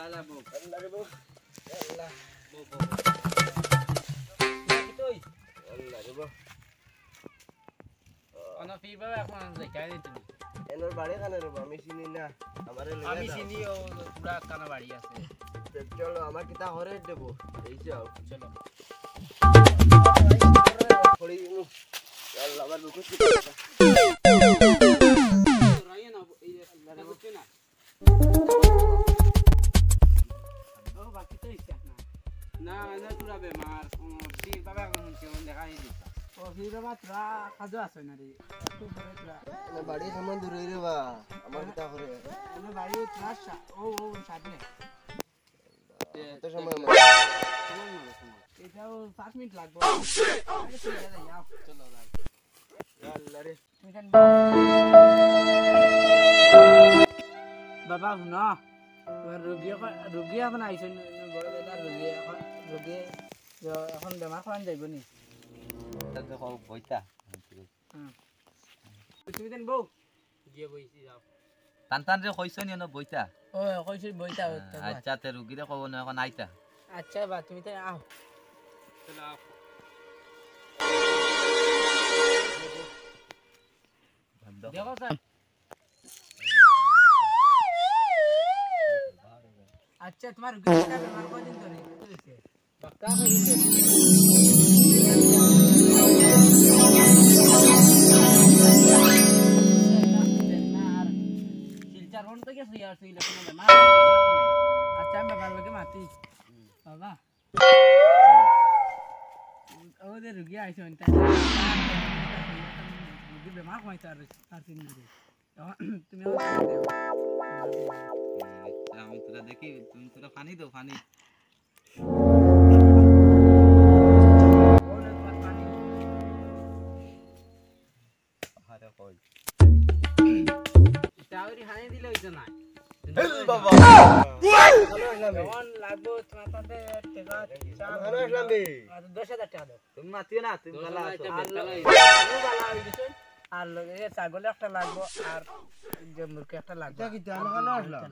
আল্লাহ বউ আল্লাহ রে বউ আল্লাহ বউ বউ কি তুই আল্লাহ রে বউ অনা ফি বাবা এখন দেখাই দে তুমি এনোর বাড়ি কানে রে আমি চিনি না আমারে লইয়া আমি যাও। চিনি ও পুরা কানা বাড়ি আছে চলো আমার কিতা হরে দেব এই যাও চলো পড়ি আল্লাহ আমার দুঃখ কি রাইয়া না এই আল্লাহ বুঝছো না ও বাকি তো ইচ্ছা না না তুরা বেমার ফির বাবা এখন কেমন দেখাই দিতা ও ফির বাবা তুরা কাজও আছে না রে তুই করে তুরা বাড়ি সামান দূরে রে বা আমার কিতা হরে আমার বাড়ি তুরা ও সামনে তো সময় এটাও 5 মিনিট লাগবে চলো ভাই আল্লাহ রে বাবা শুনো রোগী এখন আইছে বড় দাদা রোগী এখন বেমাৰ খোৱান যাইব নি বইতা তুমি দেন বৌ গিয়ে বইছি যাও টান রে কইছ নি না বইতা ও কইছি বইতা আচ্ছা তে রুগীরে কব না এখন আইতা আচ্ছা বা তুমি তো আও চলো আও দেখো স্যার আচ্ছা তোমার রুগীটা বেমার কদিন ধরে হইছে পাক্কা হইছে শিলচার হন তো গেছে ইয়ার সিলে কোনো বেমার আচ্ছা আমি বাবার লগে মাতি বাবা ওদের রুগী আইছে তাই রুগী বেমার হইছে আর তিন দিন তুমি আমি তোরা দেখি তুমি তোরা পানি দাও পানি আরে কই চাউরি হানি দিলে হইতো না হেল বাবা কেমন লাগবো তোমার তাতে টাকা ভালো আসলাম বে 10,000 টাকা দাও তুমি মাতিও না তুমি ভালো আছো আর লগে ছাগল একটা লাগবো আর যে মুরগি একটা লাগবে এটা কি জানো কেন আসলাম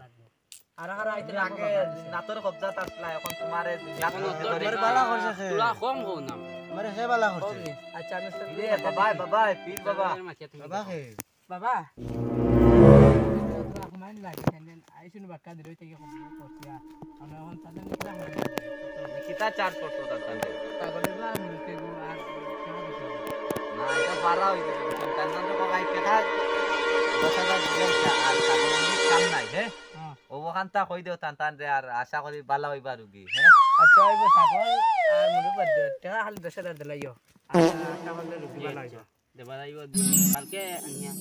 আর আর আইতে আগে নাতর কবজা আসলা এখন তোমারে তোমার বালা করছে সে তুলা কম হো না আমারে হে বালা করছে আচ্ছা আমি রে বাবা পীর বাবা বাবা হে বাবা তুলা কমাই লাগে কেন আইছুন বাক্কা দিলে থেকে কম করছি আমরা এখন তাদের নিতে কিতা চার্জ করছো তার ছাগলের না মুরগি আর না এটা পারা হই টান তো কই টাকা 10,000 দিয়েছে আর ছাগল কাম নাই হে ওখানটা কই দিও টান রে আর আশা করি ভালো হইবা রুগী হ্যাঁ আচ্ছা ওই ছাগল আর মুরগি বাদ দিও টাকা খালি 10,000 দিলাইও আর টাকা বলে রুগী ভালো হইব দেবা যাইব কালকে আনিয়া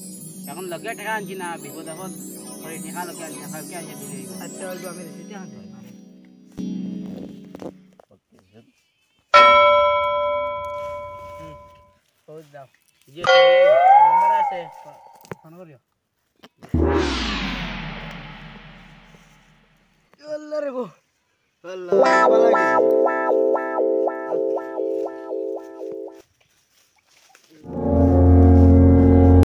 এখন লগে টাকা আনছি না বিপদ এখন পরে টাকা লগে আনিয়া কালকে আনিয়া দিলে আচ্ছা ওই আমি রিসিট আনছি ও যাও যে নাম্বার আছে ফোন করিও আল্লাহ রে বউ আল্লাহ বালা